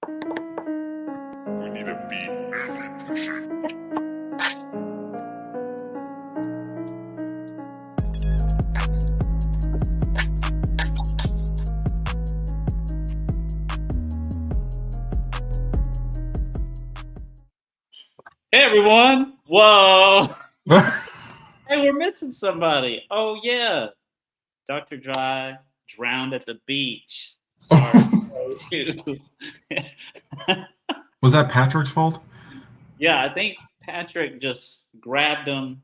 We need a beat every pushing. Hey everyone! Whoa! Hey, we're missing somebody. Oh yeah, Dr. Dry drowned at the beach. Sorry. Was that Patrick's fault? Yeah, I think Patrick just grabbed him,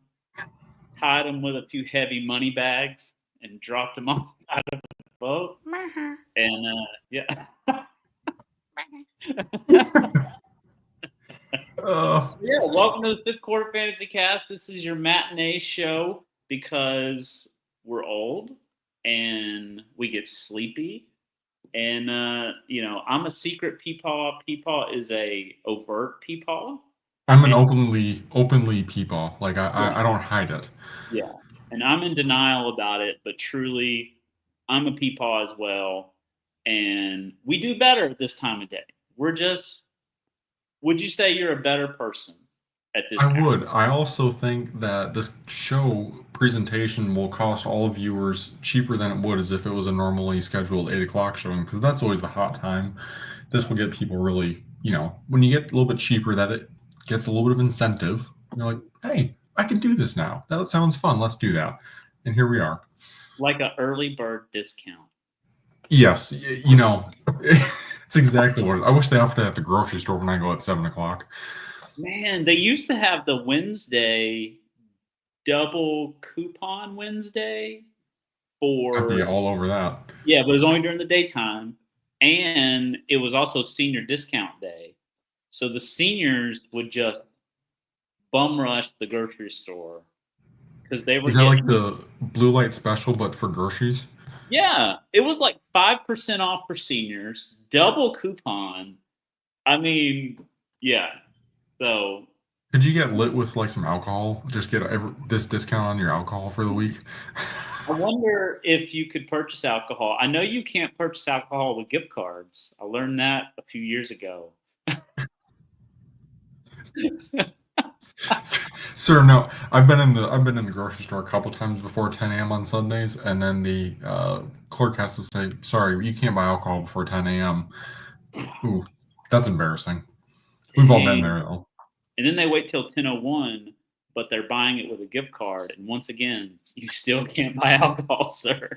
tied him with a few heavy money bags, and dropped him off the side of the boat. And yeah. So yeah, welcome to the Fifth Quarter Fantasy Cast. This is your matinee show because we're old and we get sleepy. And I'm a secret peepaw. Peepaw is a overt peepaw. I'm an openly peepaw. Like Yeah. I don't hide it. Yeah, and I'm in denial about it, but truly, I'm a peepaw as well. And we do better at this time of day. We're just. Would you say you're a better person at this? I would. I also think that this show presentation will cost all viewers cheaper than it would as if it was a normally scheduled 8 o'clock showing, because that's always the hot time. This will get people really, when you get a little bit cheaper, that it gets a little bit of incentive. You're like, hey, I can do this now. That sounds fun. Let's do that. And here we are. Like an early bird discount. Yes, it's exactly what I wish they offered that at the grocery store when I go at 7 o'clock. Man, they used to have the Wednesday double coupon Wednesday I'd be for all over that. yeah, but it was only during the daytime, and it was also senior discount day. So the seniors would just bum rush the grocery store because they were Is that like getting the blue light special, but for groceries? yeah, it was like 5% off for seniors, double coupon. I mean, yeah. So Could you get lit with like some alcohol? Just get this discount on your alcohol for the week? I wonder if you could purchase alcohol. I know you can't purchase alcohol with gift cards. I learned that a few years ago. Sir, no. I've been in the grocery store a couple times before 10 a.m. on Sundays, and then the clerk has to say, "Sorry, you can't buy alcohol before 10 a.m." Ooh, that's embarrassing. We've all been Dang. there though. And then they wait till 10:01, but they're buying it with a gift card. And once again, you still can't buy alcohol, sir.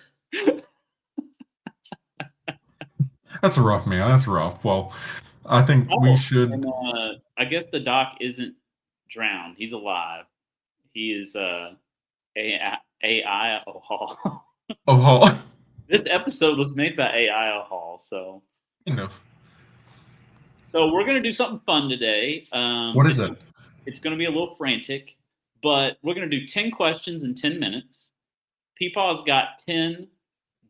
That's rough, man. That's rough. Well, I think we should. And, I guess the doc isn't drowned. He's alive. He is AI Hall. Oh, This episode was made by AI Hall, so kind of. so we're gonna do something fun today. What is it? It's gonna be a little frantic, but we're gonna do 10 questions in 10 minutes. Peepaw's got 10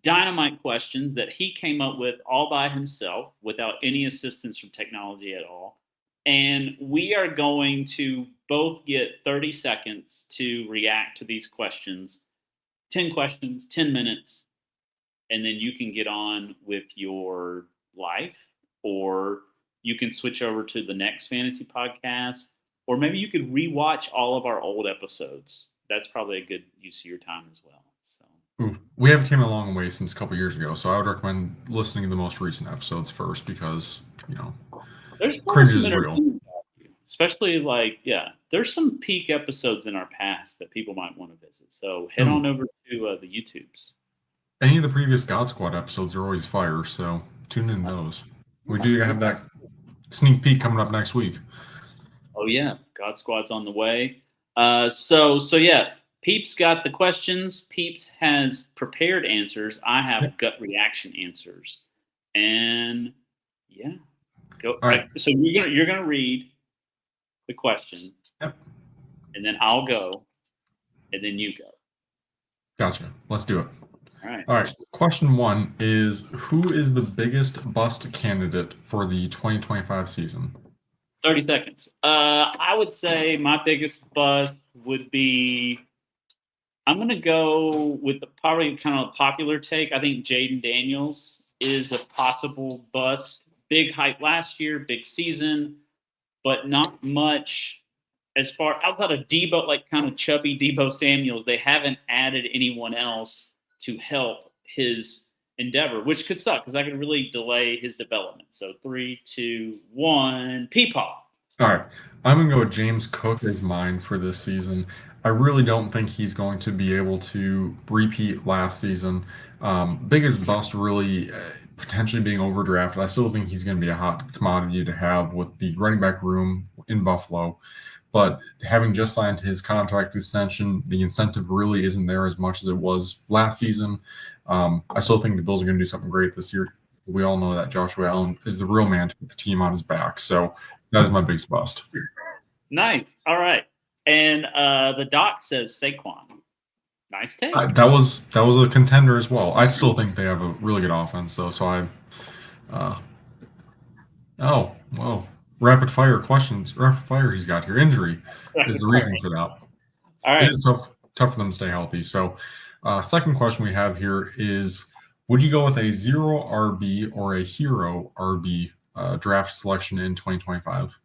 dynamite questions that he came up with all by himself without any assistance from technology at all. And we are going to both get 30 seconds to react to these questions. 10 questions, 10 minutes, and then you can get on with your life, or you can switch over to the next fantasy podcast, or maybe you could rewatch all of our old episodes. That's probably a good use of your time as well. So Ooh, we have came a long way since a couple years ago, so I would recommend listening to the most recent episodes first because there's cringe some is real. entertainment value, especially there's some peak episodes in our past that people might want to visit. So head on over to the YouTubes. Any of the previous God Squad episodes are always fire, so tune in those. We do have that sneak peek coming up next week. Oh yeah, God Squad's on the way. So yeah, Peeps got the questions. Peeps has prepared answers. I have gut reaction answers, and yeah, go. All right. So you're gonna read the question, Yep. and then I'll go, and then you go. Gotcha. Let's do it. All right. Question 1 is, who is the biggest bust candidate for the 2025 season? 30 seconds. I would say my biggest bust would be. I'm gonna go with the probably kind of popular take. I think Jaden Daniels is a possible bust big hype last year, big season, but not much as far outside of Debo, like kind of chubby Debo Samuels. They haven't added anyone else to help his endeavor, which could suck because I could really delay his development. So 3, 2, 1, Peepaw. All right, I'm gonna go with James Cook as mine for this season. I really don't think he's going to be able to repeat last season. Biggest bust really potentially being overdrafted. I still think he's going to be a hot commodity to have with the running back room in Buffalo. But having just signed his contract extension, the incentive really isn't there as much as it was last season. I still think the Bills are going to do something great this year. We all know that Joshua Allen is the real man to put the team on his back. So that is my biggest bust. Nice. All right. And the doc says Saquon. Nice take. That was a contender as well. I still think they have a really good offense, though. So oh, whoa. Rapid fire questions. Rapid fire he's got here. Injury is the reason for that. All right. It is tough for them to stay healthy. So second question we have here is, would you go with a 0 RB or a hero RB draft selection in 2025?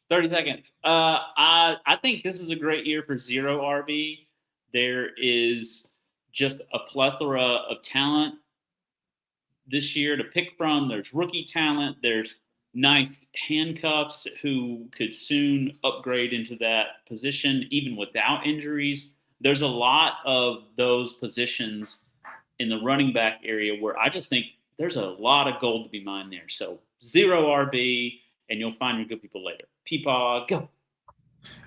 30 seconds. I think this is a great year for 0 RB. There is just a plethora of talent this year to pick from. There's rookie talent. There's nice handcuffs who could soon upgrade into that position even without injuries. There's a lot of those positions in the running back area where I just think there's a lot of gold to be mined there. So 0 RB, and you'll find your good people later. Peepaw, go.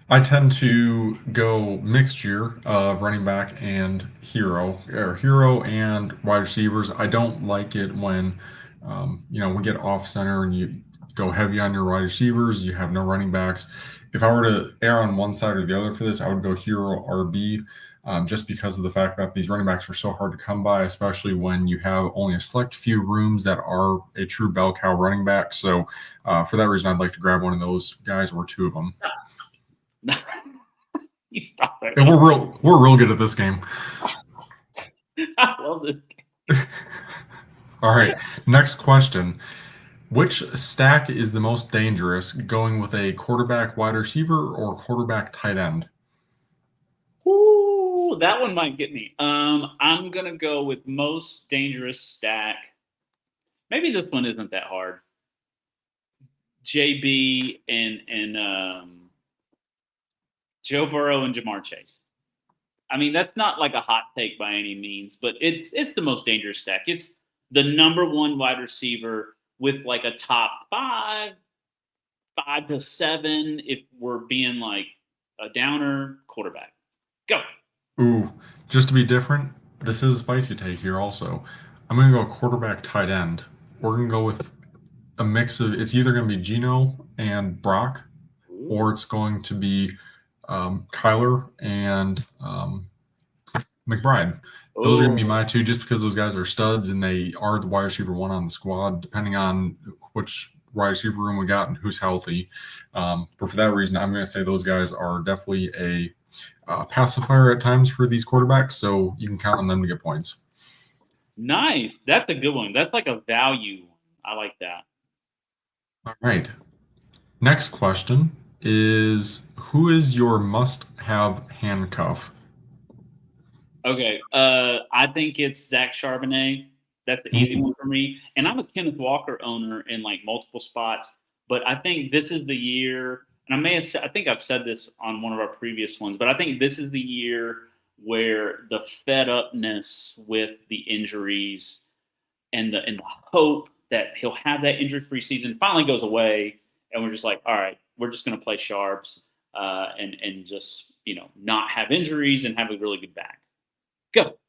I tend to go mixture of running back and hero, or hero and wide receivers. I don't like it when, we get off center and you go heavy on your wide receivers. You have no running backs. If I were to err on one side or the other for this, I would go hero RB, just because of the fact that these running backs are so hard to come by, especially when you have only a select few rooms that are a true bell cow running back. So for that reason, I'd like to grab one of those guys or two of them. You stop it. And we're real good at this game. I love this game. All right, next question. Which stack is the most dangerous, going with a quarterback wide receiver or quarterback tight end? Ooh, that one might get me. I'm going to go with most dangerous stack. Maybe this one isn't that hard. JB and Joe Burrow and Jamar Chase. I mean, that's not like a hot take by any means, but it's the most dangerous stack. It's the number one wide receiver with like a top 5 to 7, if we're being like a downer, quarterback. Go. Ooh, just to be different, this is a spicy take here also. I'm going to go quarterback tight end. We're going to go with a mix of, it's either going to be Geno and Brock, or it's going to be Kyler and McBride. Those are going to be my two, just because those guys are studs and they are the wide receiver one on the squad, depending on which wide receiver room we got and who's healthy. But for that reason, I'm going to say those guys are definitely a pacifier at times for these quarterbacks, so you can count on them to get points. Nice. That's a good one. That's like a value. I like that. All right. Next question is, who is your must-have handcuff? Okay. I think it's Zach Charbonnet. That's the easy one for me. And I'm a Kenneth Walker owner in like multiple spots, but I think this is the year, and I think I've said this on one of our previous ones, but I think this is the year where the fed upness with the injuries and the hope that he'll have that injury-free season finally goes away, and we're just like, all right, we're just going to play sharps and just not have injuries and have a really good back. Go.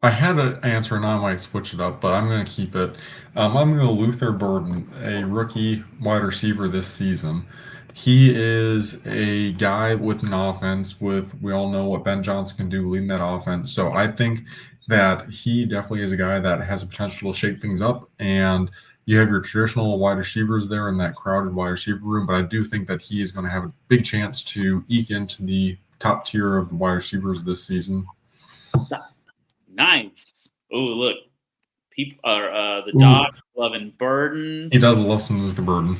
I had an answer and I might switch it up, but I'm going to keep it. I'm going to go Luther Burden, a rookie wide receiver this season. He is a guy with an offense we all know what Ben Johnson can do leading that offense. So I think that he definitely is a guy that has a potential to shake things up. And you have your traditional wide receivers there in that crowded wide receiver room, but I do think that he is going to have a big chance to eke into the top tier of the wide receivers this season. Nice. Oh, look. People are the dog loving Burden. He does love some Luther Burden.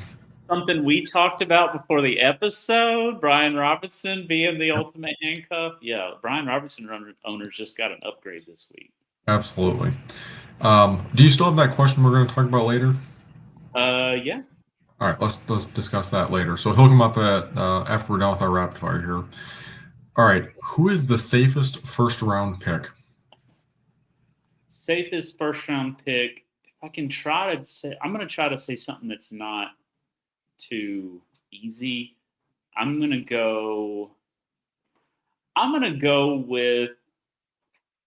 Something we talked about before the episode, Brian Robinson being the ultimate handcuff. Yeah, Brian Robinson owners just got an upgrade this week. Absolutely. Do you still have that question we're going to talk about later? Yeah. All right, let's discuss that later. So he'll come up at after we're done with our rapid fire here. All right, who is the safest first round pick? Safest first round pick. If I can try to say, I'm going to try to say something that's not too easy. I'm gonna go with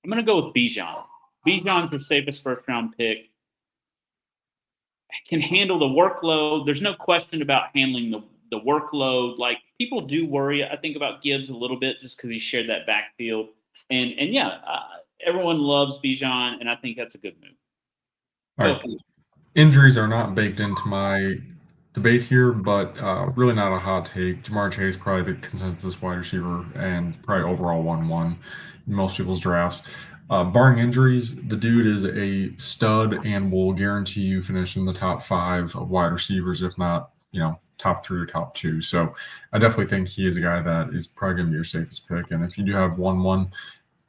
Bijan. Bijan's the safest first round pick. Can handle the workload. There's no question about handling the workload. Like, people do worry, I think, about Gibbs a little bit just because he shared that backfield. And yeah, everyone loves Bijan, and I think that's a good move. All right. Injuries are not baked into my debate here, but really not a hot take. Jamar Chase, probably the consensus wide receiver and probably overall 1-1 in most people's drafts. Barring injuries, the dude is a stud and will guarantee you finish in the top 5 of wide receivers, if not, top 3 or top 2. So I definitely think he is a guy that is probably going to be your safest pick. And if you do have 1-1,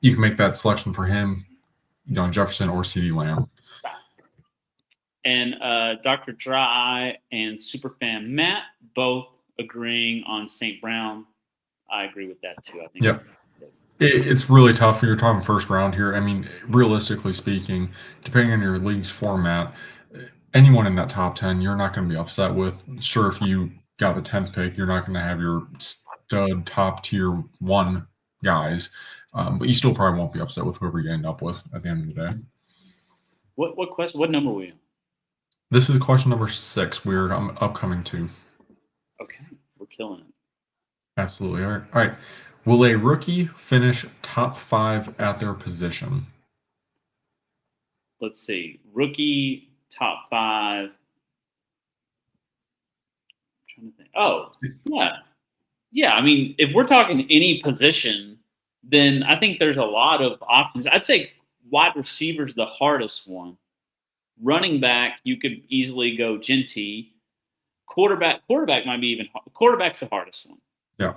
you can make that selection for him, Jefferson or CeeDee Lamb. And Dr. Dry and Superfan Matt both agreeing on St. Brown. I agree with that too. I think. Yep. It's really tough when you're talking first round here. I mean, realistically speaking, depending on your league's format, anyone in that top 10, you're not going to be upset with. Sure, if you got the 10th pick, you're not going to have your stud top tier 1 guys, but you still probably won't be upset with whoever you end up with at the end of the day. What question? What number were you? This is question number 6. We're upcoming to. Okay, we're killing it. Absolutely. All right. Will a rookie finish top 5 at their position? Let's see. Rookie top 5. I'm trying to think. Oh, yeah. Yeah, I mean, if we're talking any position, then I think there's a lot of options. I'd say wide receiver's the hardest one. Running back, you could easily go Genty. Quarterback might be even. Quarterback's the hardest one. Yeah.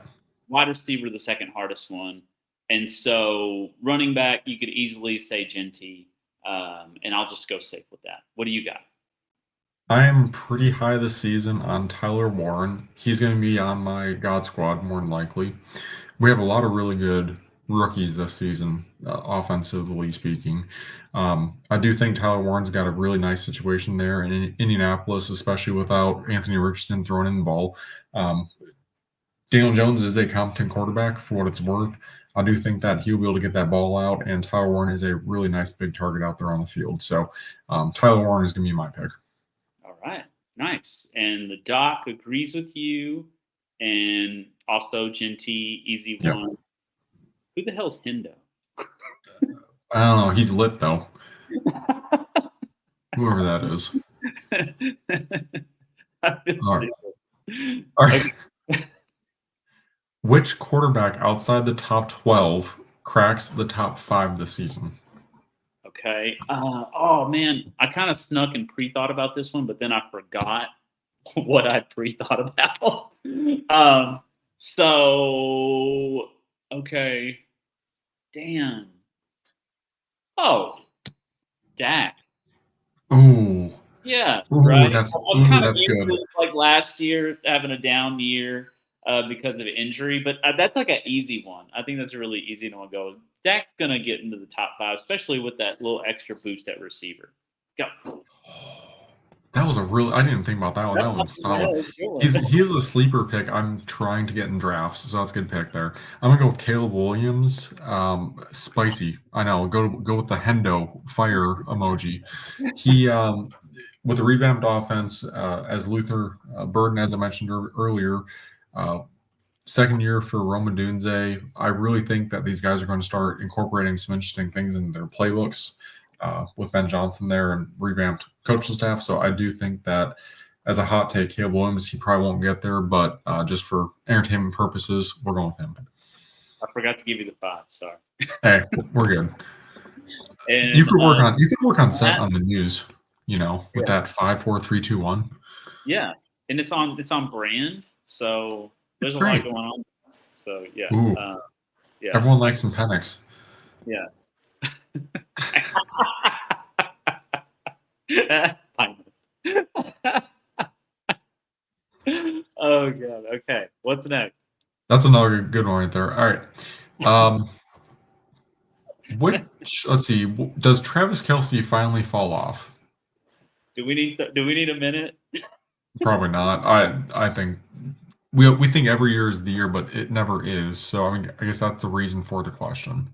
Wide receiver, the second hardest one. And so running back, you could easily say Genty. And I'll just go safe with that. What do you got? I am pretty high this season on Tyler Warren. He's going to be on my God squad more than likely. We have a lot of really good rookies this season, offensively speaking. I do think Tyler Warren's got a really nice situation there in Indianapolis, especially without Anthony Richardson throwing in the ball. Daniel Jones is a competent quarterback for what it's worth. I do think that he'll be able to get that ball out, and Tyler Warren is a really nice big target out there on the field. So Tyler Warren is going to be my pick. All right. Nice. And the doc agrees with you, and also Genty, easy one. Yep. Who the hell's Hendo? I don't know. He's lit, though. Whoever that is. All right. Which quarterback outside the top 12 cracks the top 5 this season? Okay. Oh, man. I kind of snuck and pre-thought about this one, but then I forgot what I pre-thought about. Okay. Damn. Oh, Dak. Ooh. Yeah. Ooh, right. That's good. Like last year, having a down year because of injury, but that's like an easy one. I think that's a really easy one to go. Dak's gonna get into the top 5, especially with that little extra boost at receiver. Go. That was I didn't think about that one. That one's solid. He was a sleeper pick I'm trying to get in drafts, so that's a good pick there. I'm gonna go with Caleb Williams. Spicy. I know. Go with the Hendo fire emoji. He with the revamped offense as Luther Burden, as I mentioned earlier. Second year for Roma Dunze. I really think that these guys are going to start incorporating some interesting things in their playbooks with Ben Johnson there and revamped coaching staff. So I do think that as a hot take, Caleb Williams, he probably won't get there, but just for entertainment purposes, we're going with him. I forgot to give you the 5. Sorry. Hey, we're good. And you could work on set that, on the news, with that 5, 4, 3, 2, 1. yeah, and it's on brand, so It's there's a lot great. going on. So yeah, Ooh, yeah, everyone likes some Penix. yeah. Oh god. Okay, what's next? That's another good one right there. All right. Let's see. Does Travis Kelce finally fall off? Do we need a minute? Probably not. I think we think every year is the year, but it never is. So I mean, I guess that's the reason for the question.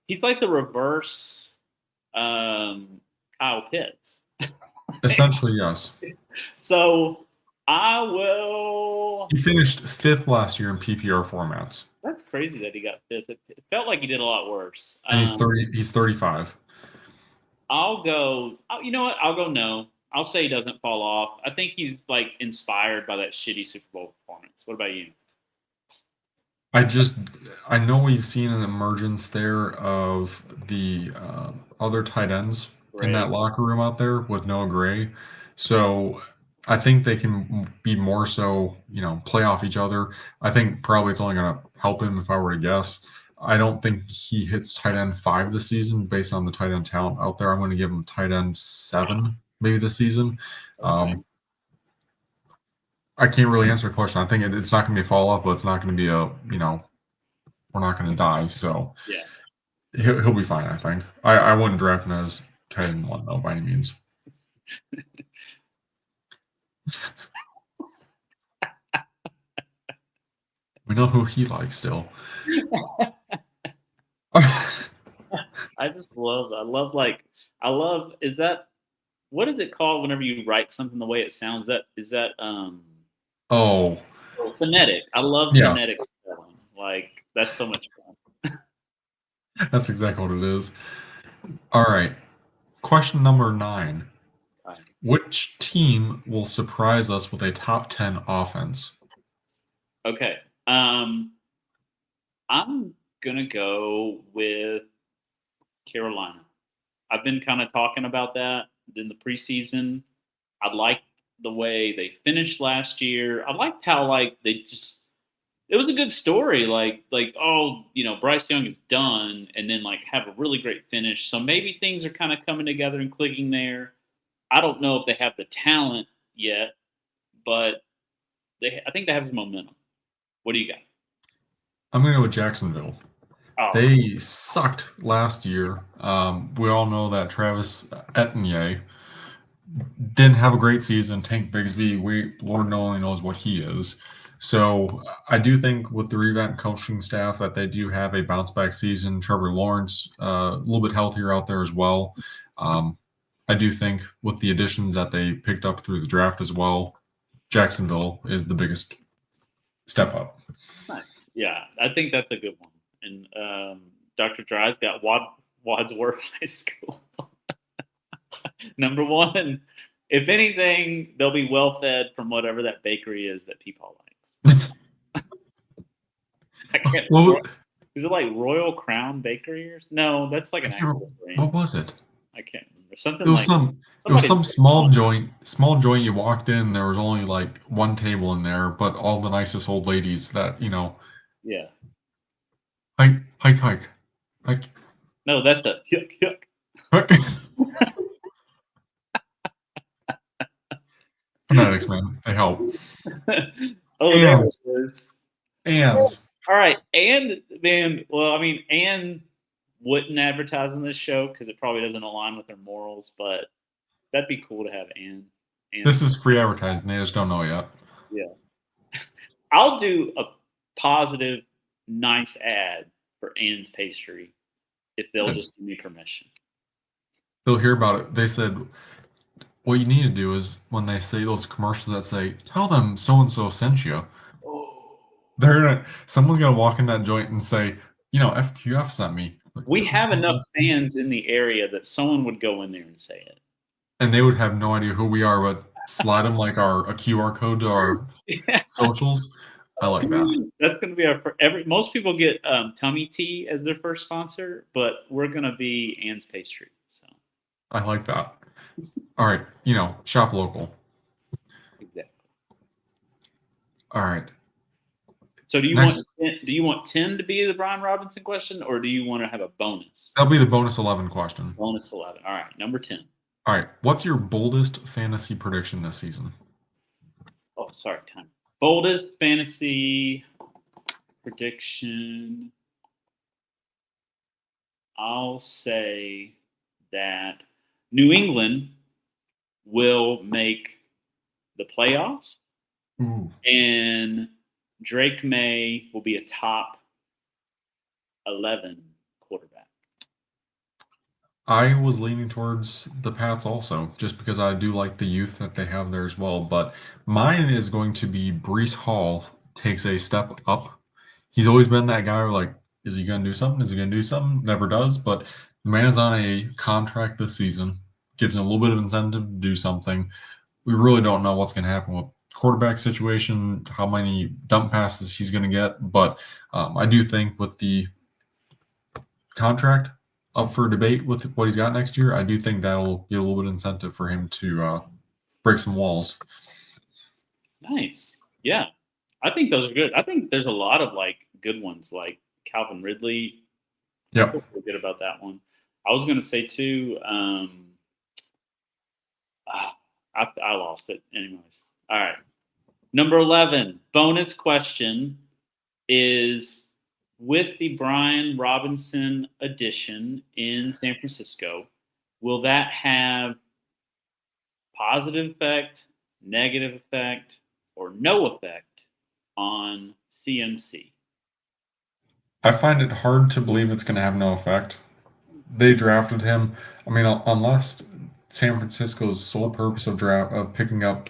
He's like the reverse Kyle Pitts. Essentially, yes. So I will. He finished 5th last year in PPR formats. That's crazy that he got 5th. It felt like he did a lot worse. And he's 30. He's 35. I'll go. You know what? I'll go no. I'll say he doesn't fall off. I think he's like inspired by that shitty Super Bowl performance. What about you? I know we've seen an emergence there of the other tight ends in that locker room out there with Noah Gray. So I think they can be more so, play off each other. I think probably it's only going to help him if I were to guess. I don't think he hits tight end 5 this season based on the tight end talent out there. I'm going to give him tight end 7 maybe this season. Okay. I can't really answer the question. I think it's not going to be a fall off, but it's not going to be we're not going to die. So yeah, he'll be fine. I think. I wouldn't draft him as tight end 1 though by any means. We know who he likes still. I just love. I love. Is that what is it called whenever you write something the way it sounds? Is that phonetic. I love phonetic spelling. Like that's so much fun. That's exactly what it is. All right. Question number 9. Which team will surprise us with a top 10 offense? Okay. I'm gonna go with Carolina. I've been kind of talking about that in the preseason. I liked the way they finished last year. I liked how it was a good story. Bryce Young is done, and then have a really great finish. So maybe things are kind of coming together and clicking there. I don't know if they have the talent yet, but I think they have some momentum. What do you got? I'm going to go with Jacksonville. Oh. They sucked last year. We all know that Travis Etienne didn't have a great season. Tank Bigsby, Lord only knows what he is. So I do think with the revamped coaching staff that they do have a bounce back season. Trevor Lawrence, a little bit healthier out there as well. I do think with the additions that they picked up through the draft as well, Jacksonville is the biggest step up. Nice. Yeah, I think that's a good one. And Dr. Dry's got Wadsworth High School. Number 1. If anything, they'll be well fed from whatever that bakery is that Peepaw likes. I can't remember. Is it like Royal Crown Bakery or no? That's like an actual brand. What was it? I can't remember. Something it was some small joint. Small joint. You walked in, there was only like one table in there, but all the nicest old ladies that Yeah. Hike. No, that's a yuck. Phonetics, man, they help. There it is. And all right, and man, well, I mean, Anne wouldn't advertise on this show because it probably doesn't align with her morals, but that'd be cool to have Anne. This is free advertising. They just don't know yet. Yeah. I'll do a positive, nice ad for Anne's Pastry if they'll just give me permission. They'll hear about it. They said, what you need to do is when they say those commercials that say, tell them so-and-so sent you. Someone's going to walk in that joint and say, FQF sent me. We have enough fans in the area that someone would go in there and say it. And they would have no idea who we are, but slide them like a QR code to our socials. I like that. That's going to be most people get Tummy Tea as their first sponsor, but we're going to be Ann's Pastry. So I like that. All right, shop local. exactly. All right. So do you Next, want 10 to be the Brian Robinson question, or do you want to have a bonus? that'll be the bonus 11 question. Bonus 11. All right, number 10. All right, what's your boldest fantasy prediction this season? Oh, sorry, time. Boldest fantasy prediction. I'll say that New England will make the playoffs, and Drake May will be a top 11 quarterback. I was leaning towards the Pats also, just because I do like the youth that they have there as well. But mine is going to be Breece Hall takes a step up. He's always been that guy where, like, is he going to do something? Is he going to do something? Never does. But the man's on a contract this season, gives him a little bit of incentive to do something. We really don't know what's going to happen with quarterback situation, how many dump passes he's going to get. But I do think with the contract up for debate with what he's got next year, I do think that'll be a little bit of incentive for him to break some walls. Nice. Yeah. I think those are good. I think there's a lot of good ones, like Calvin Ridley. Yep. I feel good about that one. I was going to say too, I lost it anyways. All right. Number 11, bonus question is, with the Brian Robinson edition in San Francisco, will that have positive effect, negative effect, or no effect on CMC? I find it hard to believe it's going to have no effect. They drafted him. I mean, unless San Francisco's sole purpose of picking up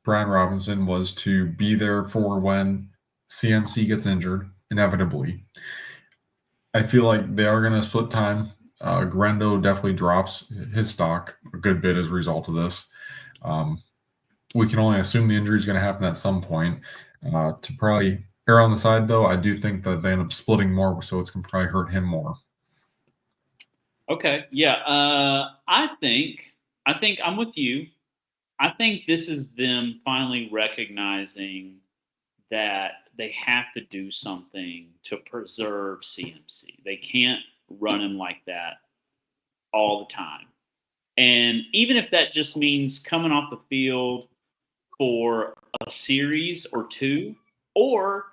Brian Robinson was to be there for when CMC gets injured, inevitably. I feel like they are going to split time. Grendo definitely drops his stock a good bit as a result of this. We can only assume the injury is going to happen at some point. To probably err on the side, though, I do think that they end up splitting more, so it's going to probably hurt him more. Okay, yeah. I think I'm with you. I think this is them finally recognizing that they have to do something to preserve CMC. They can't run him like that all the time. And even if that just means coming off the field for a series or two, or,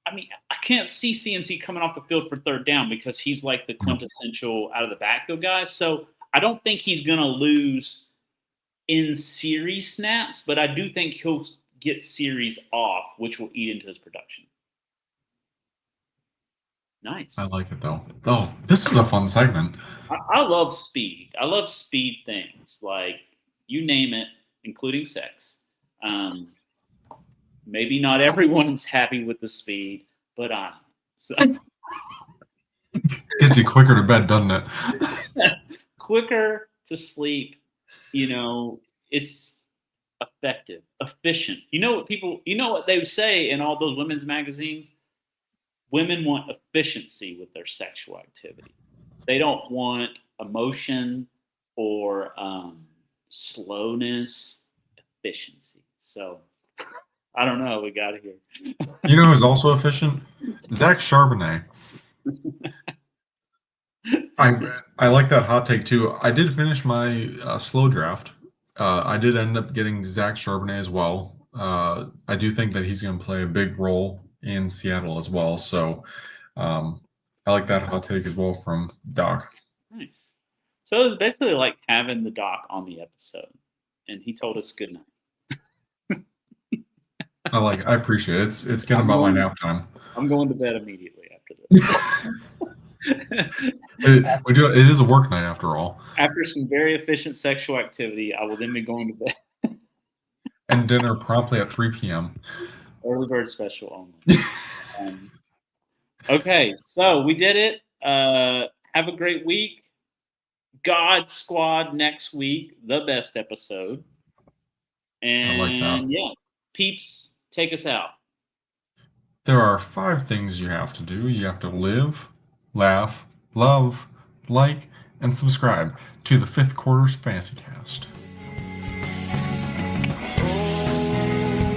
I mean, I can't see CMC coming off the field for third down because he's like the quintessential out of the backfield guy. So I don't think he's going to lose in series snaps, but I do think he'll get series off, which will eat into his production. Nice. I like it, though. Oh, this was a fun segment. I love speed. I love speed things. Like, you name it, including sex. Maybe not everyone's happy with the speed, but I'm. So. Gets you quicker to bed, doesn't it? Quicker to sleep. It's effective, efficient. You know what they say in all those women's magazines? Women want efficiency with their sexual activity. They don't want emotion or slowness, efficiency. So I don't know how we got here. You know who's also efficient? Zach Charbonnet. I like that hot take too. I did finish my slow draft. I did end up getting Zach Charbonnet as well. I do think that he's going to play a big role in Seattle as well. So I like that hot take as well from Doc. Nice. So it was basically like having the Doc on the episode, and he told us good night. I appreciate it. It's getting about my nap time. I'm going to bed immediately after this. It is a work night after all. After some very efficient sexual activity, I will then be going to bed. And dinner promptly at 3 p.m. Early bird special only. Okay, so we did it. Have a great week. God Squad next week, the best episode. And I like that. Yeah, Peeps, take us out. There are 5 things you have to do. You have to live, laugh, love, like, and subscribe to the 5th Quarters Fantasy Cast.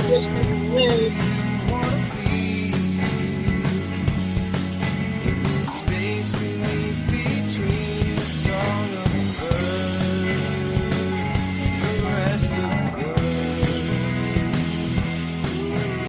Yes,